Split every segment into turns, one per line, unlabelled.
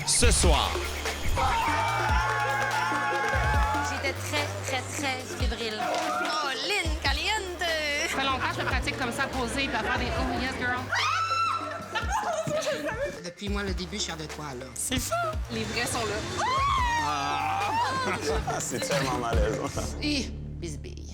ce soir.
J'étais très fébrile. Oh, Lynn Caliente!
Ça fait longtemps que je me pratique comme ça, poser et à faire des « Oh, yes, girl ».
Depuis moi, le début, je suis fière de toi, là.
C'est fou!
Les vrais sont là.
C'est tellement malaisant.
Et bisbille.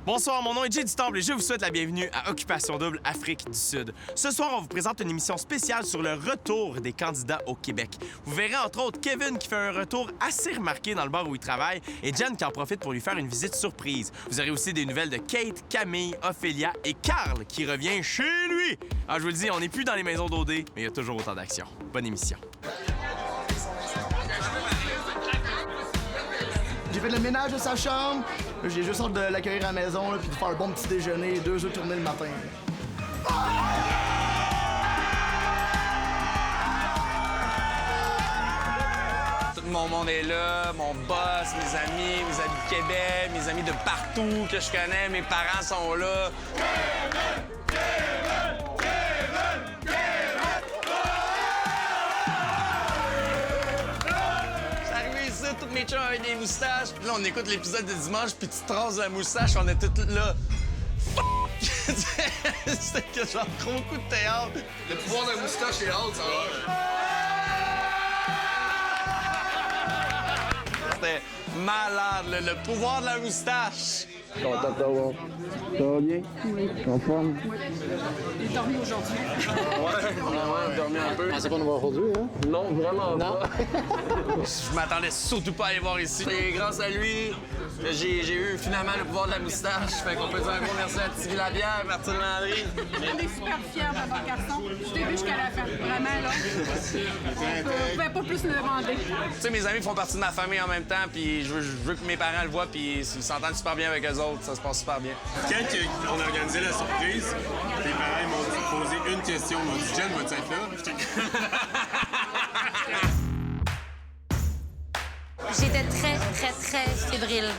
Bonsoir, mon nom est Jay du Temple et je vous souhaite la bienvenue à Occupation Double Afrique du Sud. Ce soir, on vous présente une émission spéciale sur le retour des candidats au Québec. Vous verrez entre autres Kevin qui fait un retour assez remarqué dans le bar où il travaille et Jen qui en profite pour lui faire une visite surprise. Vous aurez aussi des nouvelles de Kate, Camille, Ophélia et Carl qui revient chez lui. Alors je vous le dis, on n'est plus dans les maisons d'OD, mais il y a toujours autant d'action. Bonne émission.
J'ai fait le ménage de sa chambre. J'ai juste hâte de l'accueillir à la maison là, puis de faire un bon petit déjeuner, 2 œufs tournés le matin.
Tout mon monde est là, mon boss, mes amis de Québec, mes amis de partout que je connais, mes parents sont là. Tous mes chums avec des moustaches. Puis là, on écoute l'épisode de dimanche, puis tu traces la moustache, on est tous là. C'était que genre gros coup de théâtre.
Le pouvoir de la moustache est haute, ça va.
C'était malade, le pouvoir de la moustache.
Content de t'avoir. Ça va bien? En forme?
J'ai dormi aujourd'hui.
Ouais, dormi un peu.
C'est pas nous voir aujourd'hui, hein?
Non, vraiment pas. Je m'attendais surtout pas à aller voir ici. Et grâce à lui, j'ai eu finalement le pouvoir de la moustache. Fait qu'on peut dire un gros merci à Tigui Labière, Martine Landry.
On est super fiers de notre garçon. Je t'ai vu jusqu'à la fin. Vraiment, là. On pouvait pas plus le demander.
Tu sais, mes amis font partie de ma famille en même temps, puis je veux que mes parents le voient, puis ils s'entendent super bien avec eux autres. Ça se passe super bien.
Quand on a organisé la surprise, tes parents m'ont posé une question. Ils m'ont dit, Jen, vas-tu être là?
J'étais très fébrile.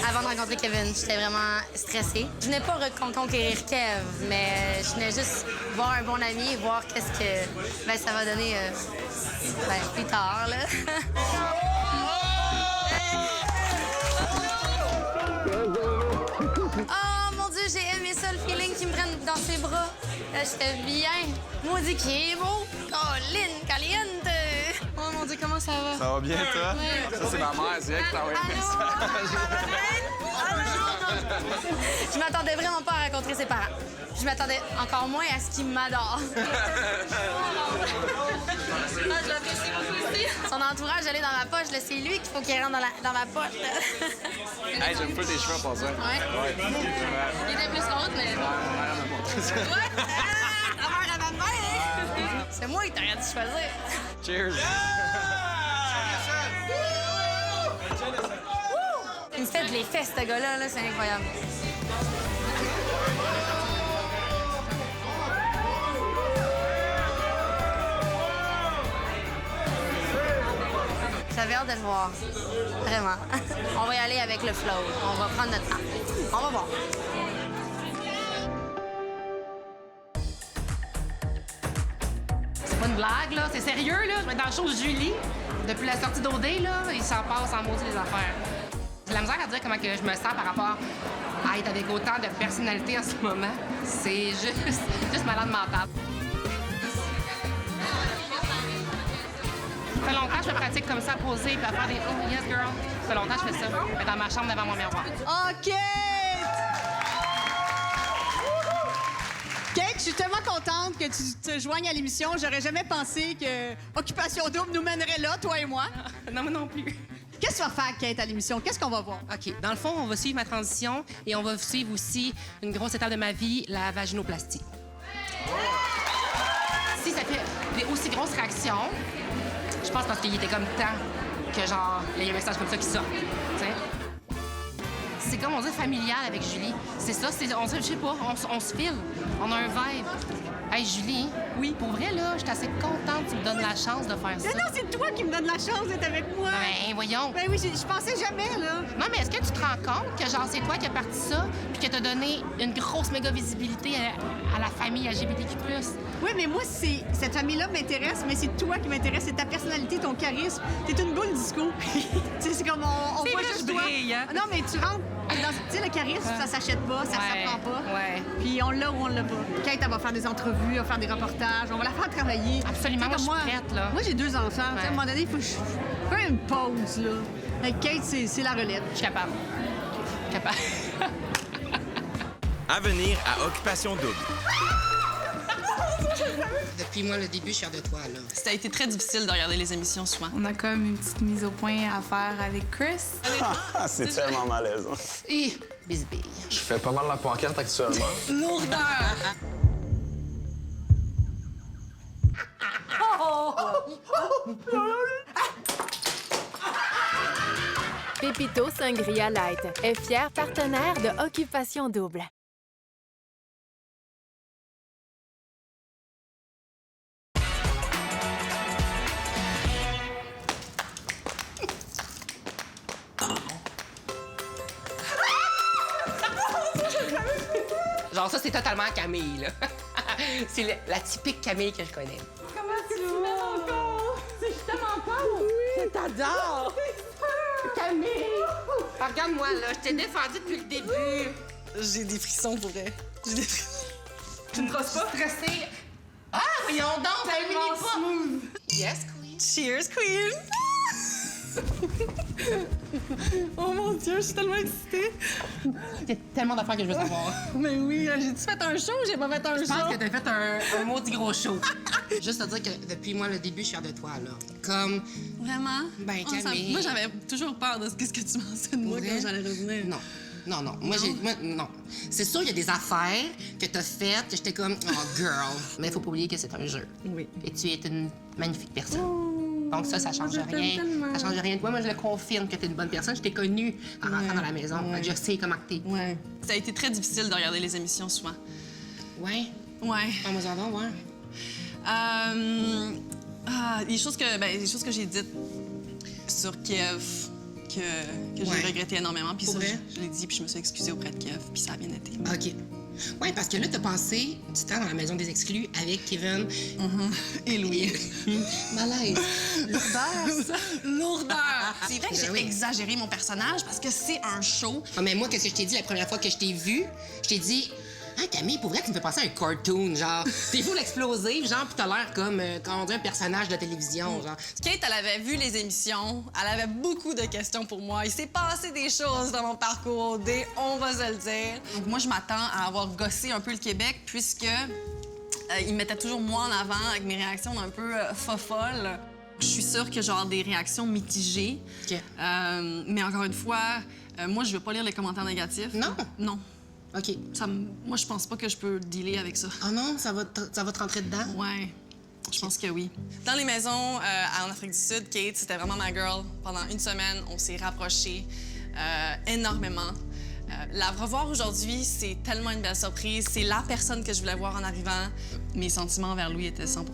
Avant de rencontrer Kevin, j'étais vraiment stressée. Je venais pas reconquérir Kev, mais je venais juste voir un bon ami et voir qu'est-ce que ça va donner plus tard. Là. Oh mon Dieu, j'ai aimé ça, le feeling qui me prenne dans ses bras. J'étais bien. Maudit qui est beau. Oh, Lynn Caliente. Oh mon Dieu, comment ça va?
Ça va bien, toi?
Ouais.
Ça, c'est ma mère, c'est elle qui t'a envoyé un message.
Je m'attendais vraiment pas à rencontrer ses parents. Je m'attendais encore moins à ce qu'il m'adore. Son entourage, j'allais dans ma poche. Là, c'est lui qu'il faut qu'il rentre dans ma poche.
Hey, j'aime pas tes cheveux en passant.
Ouais. Il était plus haute, mais... Ouais. Ta mère à ma mère. C'est moi qui t'aurais dû choisir.
Cheers!
Il me fait de les fesses, ce gars-là. Là, c'est incroyable. J'avais hâte de le voir. Vraiment. On va y aller avec le flow. On va prendre notre temps. On va voir.
C'est pas une blague, là. C'est sérieux, là. Je vais être dans le show de Julie. Depuis la sortie d'OD, là, il s'en passe en maudit les affaires. J'ai la misère à dire comment que je me sens par rapport à être avec autant de personnalités en ce moment. C'est juste malade mental. Ça fait longtemps que je me pratique comme ça, poser et à faire des « Oh, yes, girl ». Ça fait longtemps que je fais ça. Être dans ma chambre devant mon miroir.
OK! Kate, je suis tellement contente que tu te joignes à l'émission. J'aurais jamais pensé que Occupation Double nous mènerait là, toi et moi.
Non, moi non plus.
Qu'est-ce que tu vas faire, Kate, à l'émission? Qu'est-ce qu'on va voir?
OK. Dans le fond, on va suivre ma transition et on va suivre aussi une grosse étape de ma vie, la vaginoplastie. Si ça fait des aussi grosses réactions, je pense parce qu'il était comme temps que, genre, il y a un message comme ça qui sort, tu sais. C'est comme on dit familial avec Julie. C'est ça, je sais pas, on se file. On a un vibe. Hey, Julie. Oui. Pour vrai, là, je suis assez contente que tu me donnes la chance de faire ça.
Mais non, c'est toi qui me donnes la chance d'être avec moi.
Ben, voyons.
Ben oui, je pensais jamais, là.
Non, mais est-ce que tu te rends compte que, genre, c'est toi qui as parti ça, puis que t'as donné une grosse méga visibilité à la famille LGBTQ+.
Oui, mais moi, cette famille-là m'intéresse, mais c'est toi qui m'intéresse. C'est ta personnalité, ton charisme. T'es une boule disco. C'est comme on
C'est
voit
vrai,
juste
je
toi.
brille, hein?
Non, mais tu rentres dans... Tu sais, le charisme, ça s'achète pas, ça s'apprend pas.
Ouais.
Puis on l'a ou on l'a pas. Kate, elle va faire des entrevues, elle va faire des reportages, on va la faire travailler.
Absolument,
Tu sais,
moi,
comme
je suis prête, là.
Moi, j'ai 2 enfants. Tu sais, à un moment donné, il faut que je fasse une pause, là. Avec Kate, c'est la relève.
Je suis capable.
À venir à Occupation Double.
Depuis moi, le début, je suis fière de toi, là.
Ça a été très difficile de regarder les émissions souvent.
On a comme une petite mise au point à faire avec Chris.
C'est tellement malaisant.
Et bisbille.
Je fais pas mal la pancarte actuellement.
Lourdeur!
Pépito Sangria Light est fier partenaire de Occupation Double.
Genre, ça, c'est totalement Camille, là. C'est la typique Camille que je connais.
Comment tu vas encore? C'est justement encore? Oui! Je t'adore!
Camille! Ah, regarde-moi, là, je t'ai défendue depuis le début.
J'ai des frissons pour vrai. J'ai des frissons.
Tu ne trosses pas? Stressée. Ah, voyons donc, ça élimine pas.
Smooth.
Yes, queen.
Cheers, queen! Oh mon Dieu, je suis tellement excitée.
Il y a tellement d'affaires que je veux savoir.
Mais oui, j'ai-tu fait un show ou j'ai pas fait un
Je
show?
pense que t'as fait un maudit gros show.
Juste à dire que depuis moi, le début, je suis fière de toi, là. Comme...
Vraiment?
Ben,
Oh, ça-
Camille.
Moi, j'avais toujours peur de ce que tu pensais de moi
Pour
quand
vrai?
j'allais revenir.
Non. Non. Moi, non. C'est sûr, il y a des affaires que t'as faites que j'étais comme, oh, girl. Mais il faut pas oublier que c'est un jeu.
Oui.
Et tu es une magnifique personne. Donc ça change rien. Ça change rien de toi. Moi, je le confirme que t'es une bonne personne. Je t'ai connue en rentrant dans la maison. Fait que je sais comment t'es.
Ouais. Ça a été très difficile de regarder les émissions souvent.
Ouais.
Ouais.
Parle-moi-en donc, ouais.
Des choses que j'ai dites sur Kiev que j'ai regretté énormément. Puis
Pour
ça,
vrai?
je l'ai dit, puis je me suis excusée auprès de Kiev, puis ça a bien été.
OK. Ouais, parce que là, t'as passé du temps dans la maison des exclus avec Kevin.
Et Louis.
Malaise.
Lourdeur, ça. Lourdeur. C'est vrai que
Ben
j'ai
oui.
exagéré mon personnage parce que c'est un show.
Ah, mais moi, qu'est-ce que je t'ai dit la première fois que je t'ai vu? Je t'ai dit, ah, Camille, pour vrai, tu me fais penser à un cartoon, genre. T'es full explosif, genre, pis t'as l'air comme, on dirait un personnage de télévision, genre.
Kate, elle avait vu les émissions, elle avait beaucoup de questions pour moi. Il s'est passé des choses dans mon parcours OD, on va se le dire. Donc moi, je m'attends à avoir gossé un peu le Québec puisque il mettait toujours moi en avant avec mes réactions un peu fofolles. Je suis sûre que genre des réactions mitigées.
OK.
Mais encore une fois, moi, je veux pas lire les commentaires négatifs.
Non?
Non.
OK.
Moi, je pense pas que je peux dealer avec ça.
Oh non, ça va te rentrer dedans?
Ouais, je pense que oui. Dans les maisons en Afrique du Sud, Kate, c'était vraiment ma girl. Pendant une semaine, on s'est rapprochés énormément. La revoir aujourd'hui, c'est tellement une belle surprise. C'est la personne que je voulais voir en arrivant. Mes sentiments envers Louis étaient 100%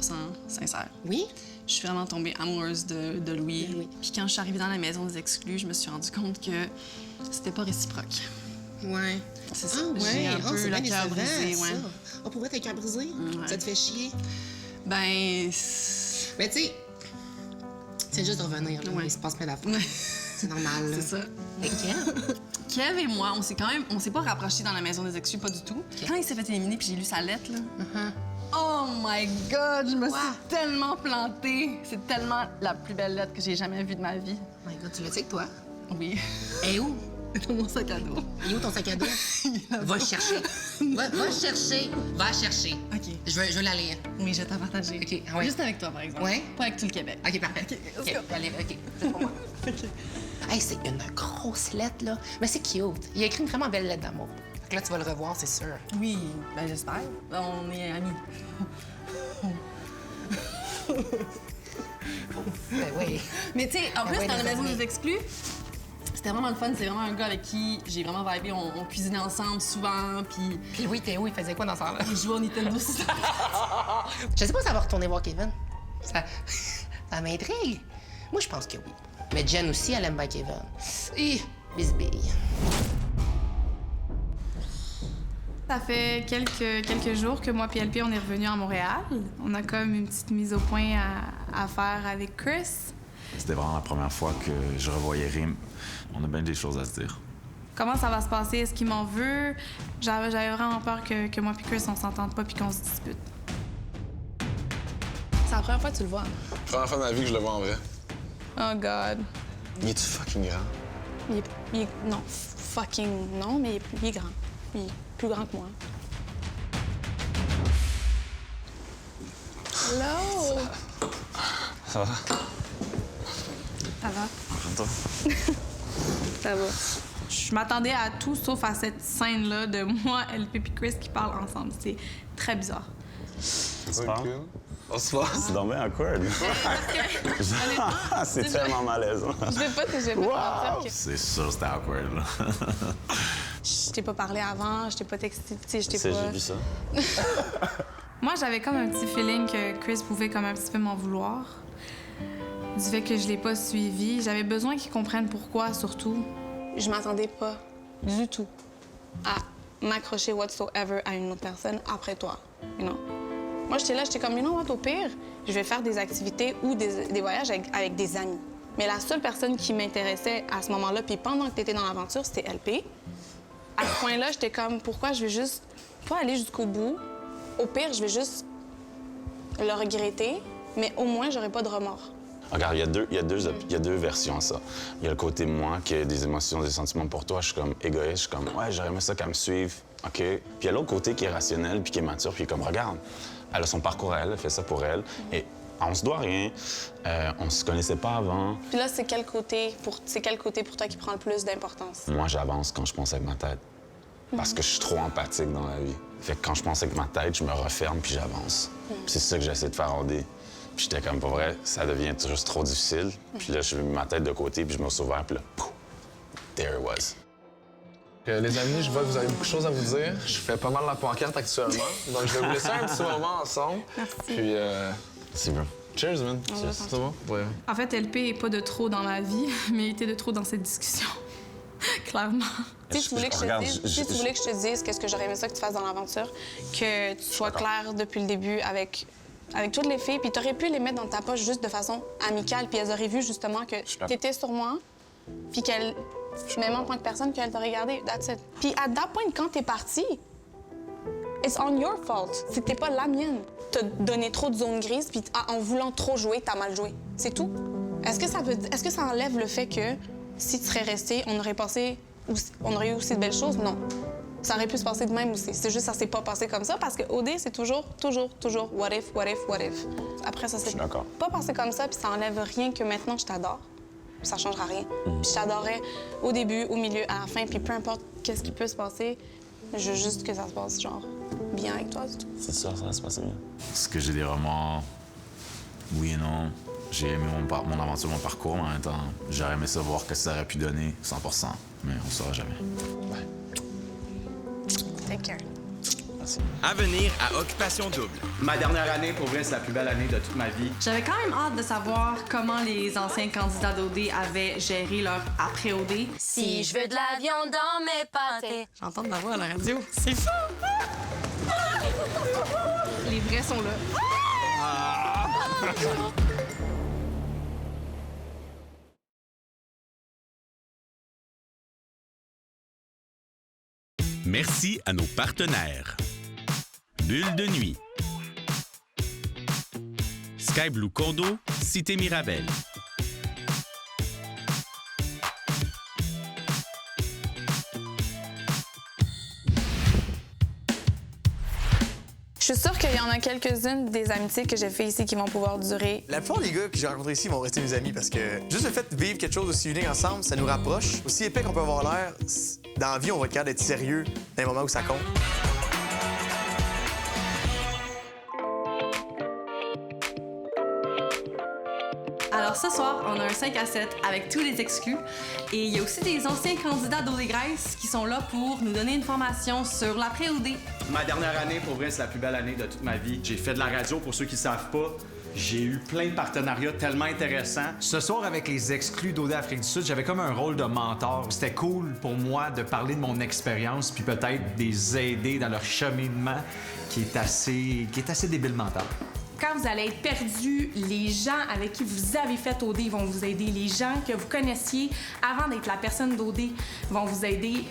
sincères.
Oui?
Je suis vraiment tombée amoureuse de Louis.
Oui.
Puis quand je suis arrivée dans la maison des exclus, je me suis rendu compte que c'était pas réciproque.
Ouais.
C'est ça.
Ah,
J'ai
ouais.
un peu
C'est
le
bien
cœur
décevant,
brisé,
ça.
ouais.
Oh, pour vrai, t'as le cœur brisé?
Ouais.
Ça te fait chier?
Ben,
Mais tu sais, c'est juste de revenir, là.
Ouais.
Il se passe plein d'affaires.
Ouais.
C'est normal, là.
c'est ça.
Mais quel?
Kev et moi, on s'est pas rapprochés dans la maison des exclus, pas du tout. Quand il s'est fait éliminer puis j'ai lu sa lettre, là. Oh my God, je me suis tellement plantée. C'est tellement la plus belle lettre que j'ai jamais vue de ma vie.
Oh my God, tu l'as dit avec toi?
Oui.
Et où?
Dans mon sac à dos.
Il est où ton sac à dos? Va le chercher. Va le chercher. Va le chercher.
OK.
Je veux la lire.
Oui, je vais t'en partager.
OK, ah ouais.
Juste avec toi, par exemple.
Ouais?
Pas avec tout le Québec.
OK, parfait.
let's
OK,
go.
allez, OK. C'est pour moi. Hey, c'est une grosse lettre, là. Mais c'est cute. Il a écrit une vraiment belle lettre d'amour. Fait que là, tu vas le revoir, c'est sûr.
Oui, ben j'espère. On est amis.
Ben oui.
Mais tu sais, en plus,
ouais,
dans la
les
maison
amis.
des exclus, c'était vraiment le fun. C'est vraiment un gars avec qui j'ai vraiment vibé. On cuisinait ensemble souvent, puis...
Puis oui, Théo, il faisait quoi dans ça là?
Il jouait au Nintendo 64.
Je sais pas si ça va retourner voir Kevin. Ça m'intrigue. Moi, je pense que oui. Mais Jen aussi, elle aime bien Kevin. Bisbille.
Ça fait quelques jours que moi et LP, on est revenus à Montréal. On a comme une petite mise au point à faire avec Chris.
C'était vraiment la première fois que je revoyais Rim. On a bien des choses à se dire.
Comment ça va se passer? Est-ce qu'il m'en veut? J'avais vraiment peur que moi et Chris, on s'entende pas puis qu'on se dispute.
C'est la première fois que tu le vois.
Première fois de ma vie que je le vois en vrai.
Oh God.
Il est-tu fucking grand?
Non, fucking non, mais il est grand. Il est plus grand que moi. Hello!
Ça va?
Ça va?
Toi?
Ça va. Je m'attendais à tout sauf à cette scène-là de moi, LP et Chris qui parlent ensemble. C'est très bizarre.
C'est pas?
On se voit.
C'est donc bien awkward. C'est tellement malaisant.
Je vais pas te dire que...
C'est sûr, c'était awkward, là.
Je t'ai pas parlé avant, je t'ai pas texté, tu sais, je t'ai
C'est,
pas...
j'ai vu ça.
Moi, j'avais comme un petit feeling que Chris pouvait comme un petit peu m'en vouloir. Du fait que je l'ai pas suivi. J'avais besoin qu'il comprenne pourquoi, surtout. Je m'attendais pas du tout à m'accrocher whatsoever à une autre personne après toi, you know? Moi, j'étais comme, you know what, au pire, je vais faire des activités ou des voyages avec des amis. Mais la seule personne qui m'intéressait à ce moment-là, puis pendant que t'étais dans l'aventure, c'était LP. À ce point-là, j'étais comme, pourquoi je vais juste pas aller jusqu'au bout? Au pire, je vais juste le regretter, mais au moins, j'aurai pas de remords.
Regarde, il y a deux versions à ça. Il y a le côté moi qui a des émotions, des sentiments pour toi. Je suis comme égoïste, je suis comme, ouais, j'aurais aimé ça qu'elle me suive, OK? Puis il y a l'autre côté qui est rationnel puis qui est mature, puis qui est comme, regarde, elle a son parcours à elle, elle fait ça pour elle, et on se doit rien, on se connaissait pas avant.
Puis là, c'est quel côté pour toi qui prend le plus d'importance?
Moi, j'avance quand je pense avec ma tête, parce que je suis trop empathique dans la vie. Fait que quand je pense avec ma tête, je me referme puis j'avance. Puis c'est ça que j'essaie de faire en dé. Puis j'étais comme, pas vrai, ça devient juste trop difficile. Puis là, j'ai mis ma tête de côté, puis je me suis ouvert, puis là, pouf, there it was.
Les amis, je vois que vous avez beaucoup de choses à vous dire. Je fais pas mal la pancarte actuellement. Donc, je vais vous laisser un petit moment ensemble.
Merci.
Puis,
c'est bon.
Cheers, man. Ça va? Ouais.
En fait, LP est pas de trop dans ma vie, mais il était de trop dans cette discussion. Clairement.
Si tu voulais que je te dise qu'est-ce que j'aurais aimé ça que tu fasses dans l'aventure, que tu sois claire depuis le début avec toutes les filles, puis tu aurais pu les mettre dans ta poche juste de façon amicale, puis elles auraient vu justement que tu étais sur moi, puis qu'elles, même en tant que personne, qu'elles t'auraient regardé, that's it. Puis à that point, quand t'es parti, it's on your fault. C'était pas la mienne. T'as donné trop de zones grises, puis en voulant trop jouer, t'as mal joué. C'est tout. Est-ce que ça enlève le fait que si tu serais resté, on aurait eu aussi de belles choses? Non. Ça aurait pu se passer de même aussi. C'est juste que ça s'est pas passé comme ça parce que OD, c'est toujours what if. Après, ça s'est pas passé comme ça, puis ça enlève rien que maintenant je t'adore. Ça changera rien. Puis je t'adorais au début, au milieu, à la fin, puis peu importe qu'est-ce qui peut se passer, je veux juste que ça se passe, genre, bien avec toi, c'est tout.
C'est sûr, ça va se passer bien.
Est-ce que j'ai des remords? Oui et non. J'ai aimé mon aventure, mon parcours, mais en même temps, j'aurais aimé savoir ce que ça aurait pu donner, 100%. Mais on ne saura jamais.
Ouais.
Take care.
Merci.
À venir à Occupation Double.
Ma dernière année, pour vrai, c'est la plus belle année de toute ma vie.
J'avais quand même hâte de savoir comment les anciens candidats d'OD avaient géré leur après-OD.
Si je veux de la viande dans mes pâtés.
J'entends ma voix à la radio.
C'est fou! Les vrais sont là.
Merci à nos partenaires. Bulle de nuit. Sky Blue Condo, Cité Mirabel.
Je suis sûre qu'il y en a quelques-unes des amitiés que j'ai fait ici qui vont pouvoir durer.
La plupart des gars que j'ai rencontrés ici vont rester mes amis parce que juste le fait de vivre quelque chose aussi unique ensemble, ça nous rapproche. Aussi épais qu'on peut avoir l'air, dans la vie, on va être capable d'être sérieux dans les moments où ça compte.
Alors ce soir, on a un 5 à 7 avec tous les exclus. Et il y a aussi des anciens candidats d'OD Grèce qui sont là pour nous donner une formation sur l'après-OD.
Ma dernière année, pour vrai, c'est la plus belle année de toute ma vie. J'ai fait de la radio, pour ceux qui ne savent pas. J'ai eu plein de partenariats tellement intéressants.
Ce soir, avec les exclus d'OD Afrique du Sud, j'avais comme un rôle de mentor. C'était cool pour moi de parler de mon expérience puis peut-être les aider dans leur cheminement qui est assez débile mental.
Quand vous allez être perdu, les gens avec qui vous avez fait OD vont vous aider. Les gens que vous connaissiez avant d'être la personne d'OD vont vous aider.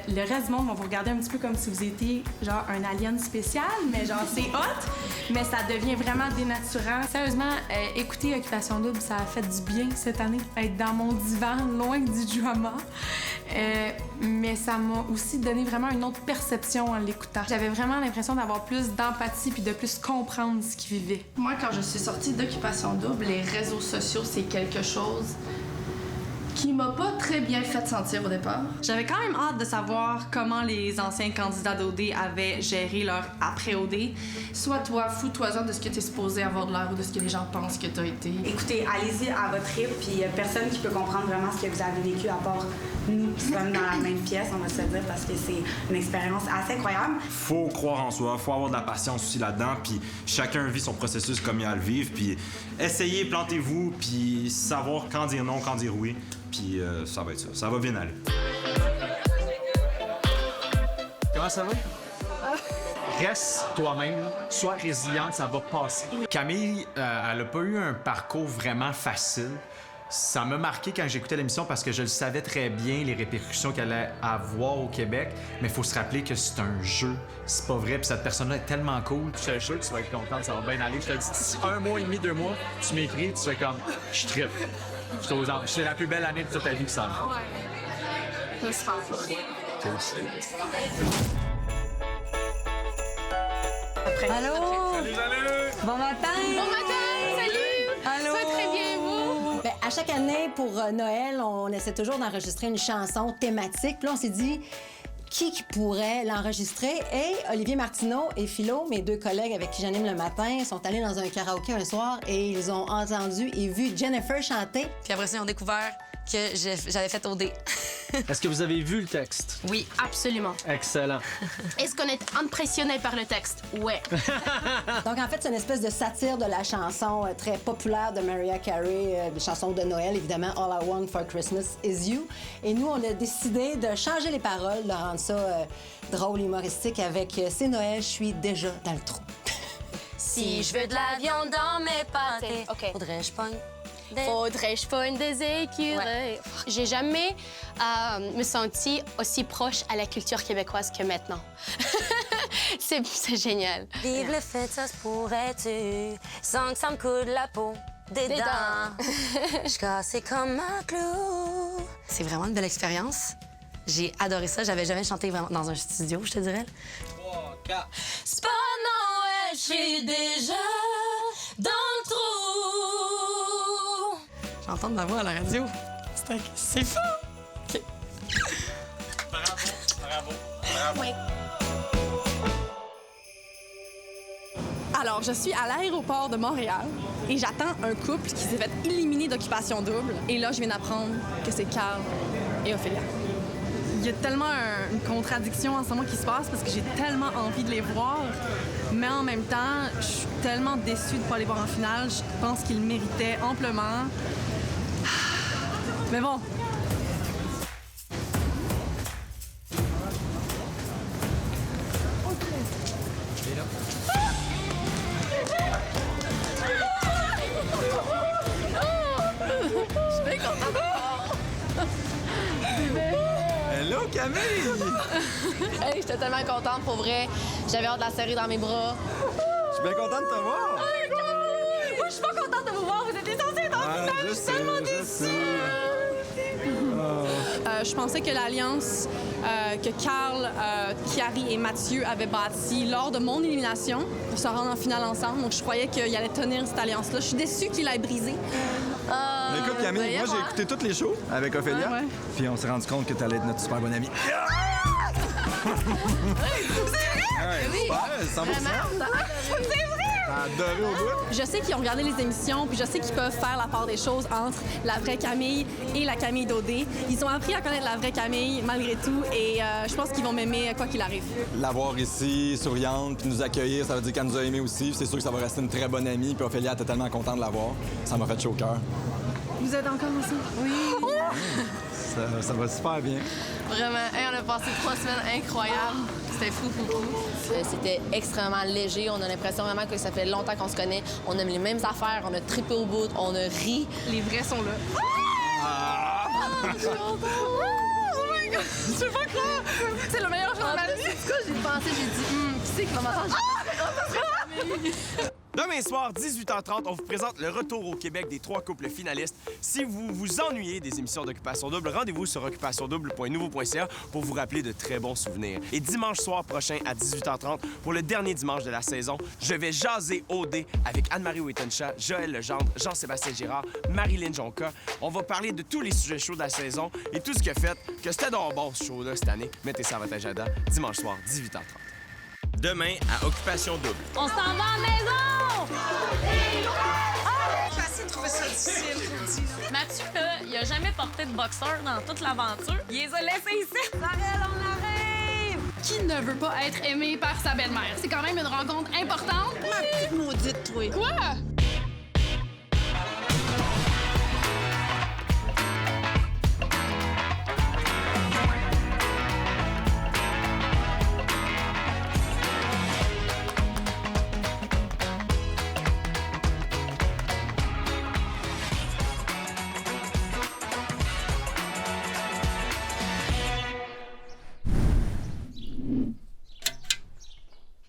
Le reste du monde va vous regarder un petit peu comme si vous étiez genre un alien spécial, mais genre c'est hot, mais ça devient vraiment dénaturant. Sérieusement, écouter Occupation Double, ça a fait du bien cette année. Être dans mon divan, loin du drama. Mais ça m'a aussi donné vraiment une autre perception en l'écoutant. J'avais vraiment l'impression d'avoir plus d'empathie puis de plus comprendre ce qu'ils vivaient.
Moi, quand je suis sortie d'Occupation Double, les réseaux sociaux, c'est quelque chose qui m'a pas très bien fait sentir au départ. J'avais quand même hâte de savoir comment les anciens candidats d'OD avaient géré leur après-OD. Sois toi, fous-toi-en de ce que t'es supposé avoir de l'air ou de ce que les gens pensent que t'as été.
Écoutez, allez-y à votre rythme, puis il y a personne qui peut comprendre vraiment ce que vous avez vécu à part nous qui sommes dans la même pièce, on va se le dire, parce que c'est une expérience assez incroyable.
Faut croire en soi, faut avoir de la patience aussi là-dedans, puis chacun vit son processus comme il a à le vivre, puis essayez, plantez-vous, puis savoir quand dire non, quand dire oui. Puis ça va être ça. Ça va bien aller.
Comment ça va? Reste toi-même, sois résiliente, ça va passer. Camille, elle a pas eu un parcours vraiment facile. Ça m'a marqué quand j'écoutais l'émission parce que je le savais très bien, les répercussions qu'elle allait avoir au Québec. Mais il faut se rappeler que c'est un jeu. C'est pas vrai. Puis cette personne-là est tellement cool. Je suis sûr que tu vas être contente, ça va bien aller. Je te le dis, d'ici 1 mois et demi, 2 mois, tu m'écris, tu fais comme, je trippe. C'est la plus belle année de toute ta vie que ça va.
Ouais. J'espère.
Allô?
Salut, salut!
Bon matin!
Bon matin! Salut!
Allô?
Ça va très bien, vous?
Ben, à chaque année, pour Noël, on essaie toujours d'enregistrer une chanson thématique. Puis là, on s'est dit qui pourrait l'enregistrer. Et Olivier Martineau et Philo, mes 2 collègues avec qui j'anime le matin, sont allés dans un karaoké un soir et ils ont entendu et vu Jennifer chanter.
Puis après ça, ils ont découvert que j'avais fait OD.
Est-ce que vous avez vu le texte?
Oui, absolument.
Excellent.
Est-ce qu'on est impressionné par le texte? Ouais.
Donc, en fait, c'est une espèce de satire de la chanson très populaire de Mariah Carey, chanson de Noël, évidemment, All I Want for Christmas is You. Et nous, on a décidé de changer les paroles, de rendre ça drôle, humoristique avec C'est Noël, je suis déjà dans le trou.
Si je veux de la viande dans mes pâtés, okay. Faudrait-je pogne des écureuils? Ouais. J'ai jamais me senti aussi proche à la culture québécoise que maintenant. c'est génial.
Vive le fait, ça se pourrait-tu, sans que ça me coule la peau des dents. Je cassais comme un clou.
C'est vraiment une belle expérience. J'ai adoré ça. J'avais jamais chanté vraiment dans un studio, je te dirais.
3, 4.
C'est pas Noël, je suis déjà dans le trou.
J'entends ma voix à la radio. C'est fou! OK.
Bravo.
Oui.
Alors, je suis à l'aéroport de Montréal et j'attends un couple qui s'est fait éliminer d'Occupation Double. Et là, je viens d'apprendre que c'est Carl et Ophélia. Il y a tellement une contradiction en ce moment qui se passe parce que j'ai tellement envie de les voir, mais en même temps, je suis tellement déçue de ne pas les voir en finale. Je pense qu'ils le méritaient amplement. Mais bon.
Je suis bien contente.
Hello, Camille!
Hey, j'étais tellement contente, pour vrai. J'avais hâte de la serrer dans mes bras.
Je suis bien contente de te voir.
Moi, je suis pas contente de vous voir. Vous êtes censés être en finale. Je suis tellement déçue.
Je pensais que l'alliance que Carl, Chiari et Mathieu avaient bâtie lors de mon élimination pour se rendre en finale ensemble. Donc, je croyais qu'il allait tenir cette alliance-là. Je suis déçue qu'il l'ait brisée.
Mais écoute, Camille, moi, j'ai écouté toutes les shows avec Ophélia.
Ouais.
Puis on s'est rendu compte que t'allais être notre super bonne amie.
C'est vrai?
Ouais,
Oui.
super, 100%.
C'est vrai?
T'as adoré au bout?
Je sais qu'ils ont regardé les émissions, puis je sais qu'ils peuvent faire la part des choses entre la vraie Camille et la Camille Daudet. Ils ont appris à connaître la vraie Camille, malgré tout, et je pense qu'ils vont m'aimer quoi qu'il arrive.
L'avoir ici, souriante, puis nous accueillir, ça veut dire qu'elle nous a aimés aussi. C'est sûr que ça va rester une très bonne amie, puis Ophélia était tellement contente de l'avoir. Ça m'a fait chaud au cœur.
Vous êtes encore ici? Oui.
Ça va super bien.
Vraiment, on a passé 3 semaines incroyables. C'était fou. C'était extrêmement léger. On a l'impression vraiment que ça fait longtemps qu'on se connaît. On aime les mêmes affaires, on a trippé au bout, on a ri. Les vrais sont là. Je suis contente! Oh my God! Je peux pas croire! C'est le meilleur jour de ma vie! C'est quoi, j'ai pensé, j'ai dit, qui c'est qui va m'entendre?
Demain soir, 18h30, on vous présente le retour au Québec des 3 couples finalistes. Si vous vous ennuyez des émissions d'Occupation Double, rendez-vous sur occupationdouble.nouveau.ca pour vous rappeler de très bons souvenirs. Et dimanche soir prochain à 18h30, pour le dernier dimanche de la saison, je vais jaser OD avec Anne-Marie Wittenshaw, Joël Legendre, Jean-Sébastien Girard, Marilyn Jonca. On va parler de tous les sujets chauds de la saison et tout ce qui a fait que c'était donc bon ce show-là cette année. Mettez ça à votre agenda, dimanche soir, 18h30. Demain, à Occupation Double.
On s'en va en maison!
J'ai essayé de trouver ça difficile.
Mathieu, là, il a jamais porté de boxeur dans toute l'aventure. Il les a laissés ici. Arrête, on arrive!
Qui ne veut pas être aimé par sa belle-mère? C'est quand même une rencontre importante.
Ma petite maudite, toi.
Quoi?